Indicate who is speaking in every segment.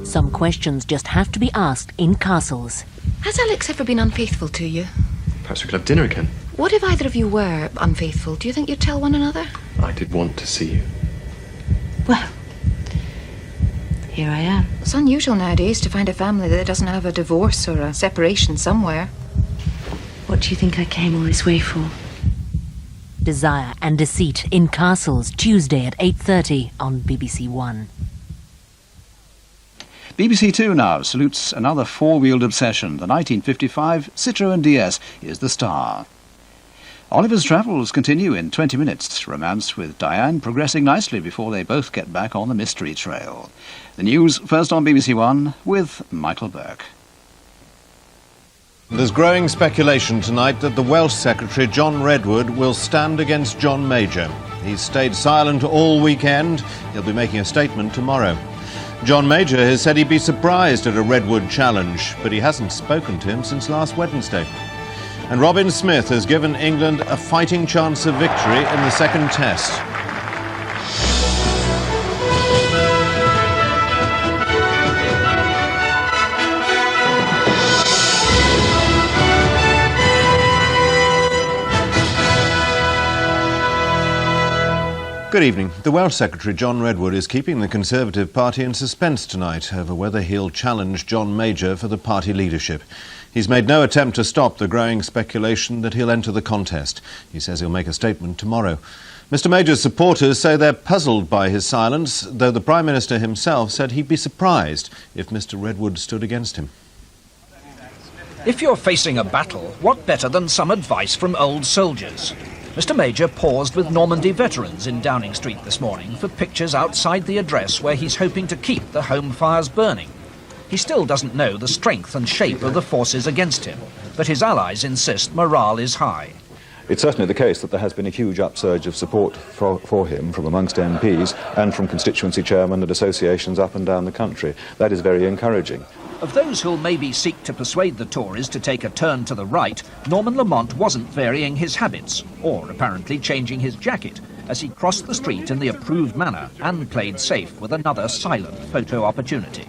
Speaker 1: Some questions just have to be asked in castles.
Speaker 2: Has Alex ever been unfaithful to you?
Speaker 3: Perhaps we could have dinner again.
Speaker 2: What if either of you were unfaithful? Do you think you'd tell one another?
Speaker 3: I did want to see you.
Speaker 4: Well, here I am.
Speaker 2: It's unusual nowadays to find a family that doesn't have a divorce or a separation somewhere.
Speaker 4: What do you think I came all this way for?
Speaker 1: Desire and Deceit in Castles, Tuesday at 8:30 on BBC One.
Speaker 5: BBC Two now salutes another four-wheeled obsession. The 1955 Citroën DS is the star. Oliver's travels continue in 20 minutes. Romance with Diane progressing nicely before they both get back on the mystery trail. The news first on BBC One with Michael Burke.
Speaker 6: There's growing speculation tonight that the Welsh Secretary, John Redwood, will stand against John Major. He's stayed silent all weekend. He'll be making a statement tomorrow. John Major has said he'd be surprised at a Redwood challenge, but he hasn't spoken to him since last Wednesday. And Robin Smith has given England a fighting chance of victory in the second test. Good evening. The Welsh Secretary, John Redwood, is keeping the Conservative Party in suspense tonight over whether he'll challenge John Major for the party leadership. He's made no attempt to stop the growing speculation that he'll enter the contest. He says he'll make a statement tomorrow. Mr Major's supporters say they're puzzled by his silence, though the Prime Minister himself said he'd be surprised if Mr Redwood stood against him.
Speaker 7: If you're facing a battle, what better than some advice from old soldiers? Mr Major paused with Normandy veterans in Downing Street this morning for pictures outside the address where he's hoping to keep the home fires burning. He still doesn't know the strength and shape of the forces against him, but his allies insist morale is high.
Speaker 8: It's certainly the case that there has been a huge upsurge of support for him from amongst MPs and from constituency chairmen and associations up and down the country. That is very encouraging.
Speaker 7: Of those who'll maybe seek to persuade the Tories to take a turn to the right, Norman Lamont wasn't varying his habits, or apparently changing his jacket, as he crossed the street in the approved manner and played safe with another silent photo opportunity.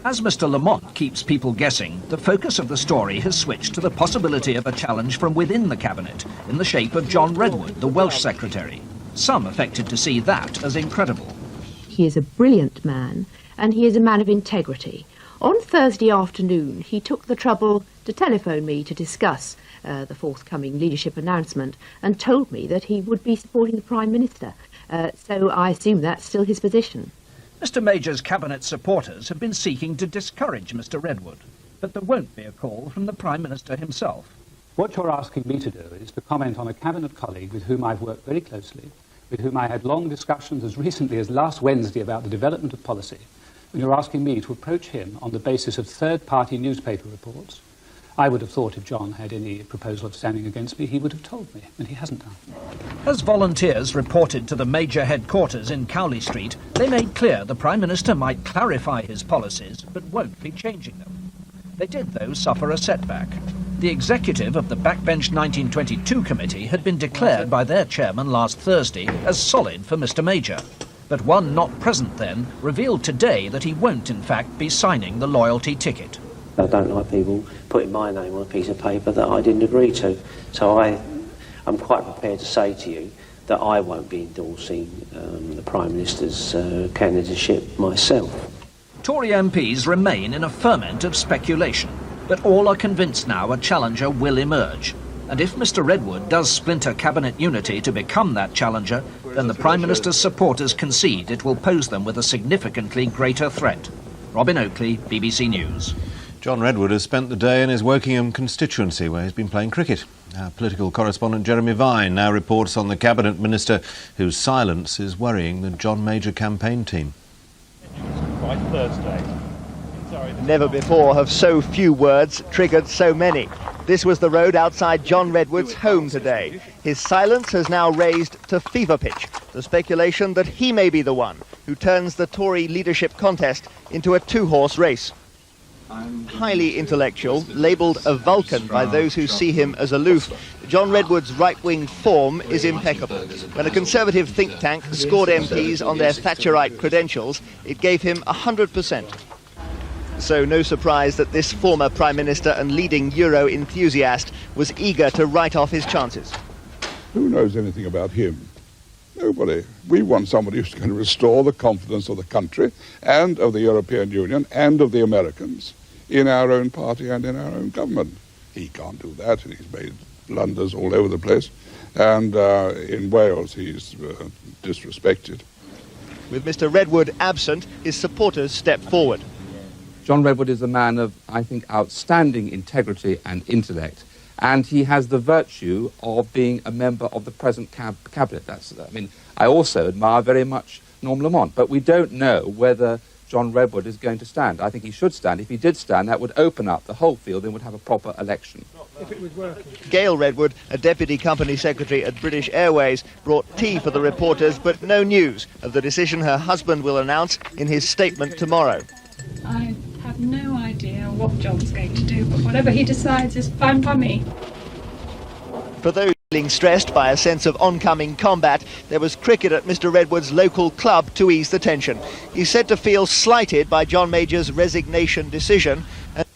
Speaker 7: As Mr Lamont keeps people guessing, the focus of the story has switched to the possibility of a challenge from within the cabinet, in the shape of John Redwood, the Welsh Secretary. Some affected to see that as incredible.
Speaker 9: He is a brilliant man, and he is a man of integrity. On Thursday afternoon, he took the trouble to telephone me to discuss the forthcoming leadership announcement and told me that he would be supporting the Prime Minister. So I assume that's still his position.
Speaker 7: Mr Major's cabinet supporters have been seeking to discourage Mr Redwood, but there won't be a call from the Prime Minister himself.
Speaker 10: What you're asking me to do is to comment on a cabinet colleague with whom I've worked very closely, with whom I had long discussions as recently as last Wednesday about the development of policy. And you're asking me to approach him on the basis of third-party newspaper reports. I would have thought if John had any proposal of standing against me, he would have told me, and he hasn't done.
Speaker 7: As volunteers reported to the Major headquarters in Cowley Street, they made clear the Prime Minister might clarify his policies, but won't be changing them. They did, though, suffer a setback. The executive of the Backbench 1922 committee had been declared by their chairman last Thursday as solid for Mr Major. But one not present then revealed today that he won't in fact be signing the loyalty ticket.
Speaker 11: I don't like people putting my name on a piece of paper that I didn't agree to. So I'm quite prepared to say to you that I won't be endorsing the Prime Minister's candidacy myself.
Speaker 7: Tory MPs remain in a ferment of speculation, but all are convinced now a challenger will emerge. And if Mr Redwood does splinter cabinet unity to become that challenger, then the Prime Minister's supporters concede it will pose them with a significantly greater threat. Robin Oakley, BBC News.
Speaker 6: John Redwood has spent the day in his Wokingham constituency where he's been playing cricket. Our political correspondent Jeremy Vine now reports on the cabinet minister whose silence is worrying the John Major campaign team.
Speaker 12: By Thursday. Never before have so few words triggered so many. This was the road outside John Redwood's home today. His silence has now raised to fever pitch the speculation that he may be the one who turns the Tory leadership contest into a two-horse race. Highly intellectual, labelled a Vulcan by those who see him as aloof, John Redwood's right-wing form is impeccable. When a Conservative think tank scored MPs on their Thatcherite credentials, it gave him 100%. So no surprise that this former Prime Minister and leading Euro enthusiast was eager to write off his chances.
Speaker 13: Who knows anything about him? Nobody. We want somebody who's going to restore the confidence of the country and of the European Union and of the Americans in our own party and in our own government. He can't do that, and he's made blunders all over the place. And in Wales, he's disrespected.
Speaker 12: With Mr. Redwood absent, his supporters step forward.
Speaker 14: John Redwood is a man of, I think, outstanding integrity and intellect, and he has the virtue of being a member of the present cabinet. I also admire very much Norm Lamont, but we don't know whether John Redwood is going to stand. I think he should stand. If he did stand, that would open up the whole field and would have a proper election.
Speaker 12: If it was working. Gail Redwood, a deputy company secretary at British Airways, brought tea for the reporters, but no news of the decision her husband will announce in his statement tomorrow.
Speaker 15: I have no idea what John's going to do, but whatever he decides is fine by me.
Speaker 12: For those feeling stressed by a sense of oncoming combat, there was cricket at Mr. Redwood's local club to ease the tension. He's said to feel slighted by John Major's resignation decision. And